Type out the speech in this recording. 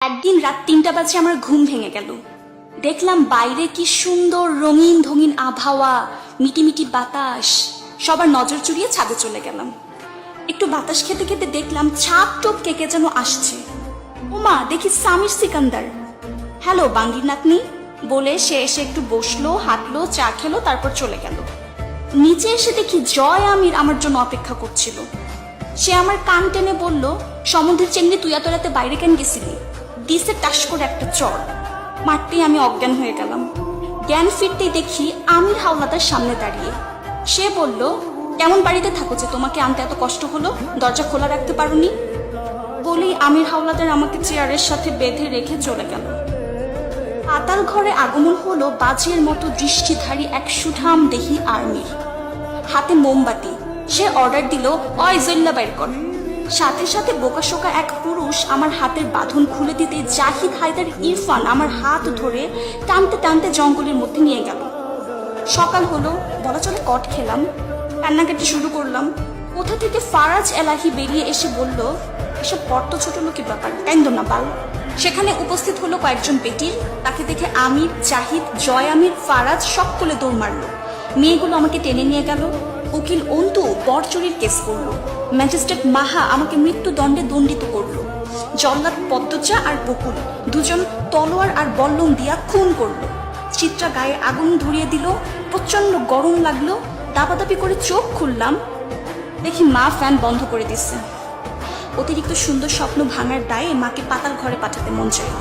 একদিন রাত ৩টা বাজে আমার ঘুম ভেঙে গেল। দেখলাম বাইরে কি সুন্দর রঙিন ধঙিন আবহাওয়া, মিটিমিটি বাতাস। সবার নজর চুরিয়ে ছাদে চলে গেলাম। একটু বাতাস খেতে খেতে দেখলাম ছাদ টপকে কে যেন আসছে। ওমা, দেখি সামির সিকান্দার। হ্যালো বাঙ্গির নাতনি বলে সে এসে একটু বসলো, হাঁটলো, চা খেলো, তারপর চলে গেল। নিচে এসে দেখি জয় আমির আমার জন্য অপেক্ষা করছিল। সে আমার কান টেনে বলল, সমুদ্রের চেঙ্গি তুই এত রাতে বাইরে কেন গেছিলি? দিছে টাস করে একটা চড়। মারতেই আমি অজ্ঞান হয়ে গেলাম। জ্ঞান ফিরতেই দেখি আমির হাওলাদার সামনে দাঁড়িয়ে। সে বলল, কেমন বাড়িতে থাকো যে তোমাকে আনতে এত কষ্ট হলো? দরজা খোলা রাখতে পারোনি? বলেই আমির হাওলাদার আমাকে চেয়ারের সাথে বেঁধে রেখে চলে গেল। পাতাল ঘরে আগমন হলো বাজের মতো দৃষ্টিধারী এক সুঠাম দেহি আর্মির, হাতে মোমবাতি। সে অর্ডার দিল, অয় জল্লা বাইর কর। সাথে সাথে বোকাশোকা এক পুরুষ আমার হাতের বাঁধন খুলে দিতে জাহিদ হায়দার ইরফান আমার হাত ধরে টানতে টানতে জঙ্গলের মধ্যে নিয়ে গেল। সকাল হলো, বলা চলে কট খেলাম, কান্নাকাটি শুরু করলাম। কোথা থেকে ফারাজ এলাহি বেরিয়ে এসে বলল, এসব বড্ড ছোট লোকের ব্যাপার, কাইন্দ না বাল। সেখানে উপস্থিত হলো কয়েকজন বেটির। তাকে দেখে আমির, জাহিদ, জয় আমির, ফারাজ সব কোলে দৌড় মারলো। মেয়েগুলো আমাকে টেনে নিয়ে গেল। উকিল অন্তু বরচুরির কেস করলো। ম্যাজিস্ট্রেট মাহা আমাকে মৃত্যুদণ্ডে দণ্ডিত করলো। জল্লাদ পদ্মজা আর বকুল দুজন তলোয়ার আর বল্লম দিয়া খুন করলো। চিত্রা গায়ে আগুন ধরিয়ে দিল। প্রচন্ড গরম লাগলো। দাপাদাপি করে চোখ খুললাম, দেখি মা ফ্যান বন্ধ করে দিচ্ছে। অতিরিক্ত সুন্দর স্বপ্ন ভাঙার দায়ে মাকে পাতাল ঘরে পাঠাতে মন চাইল।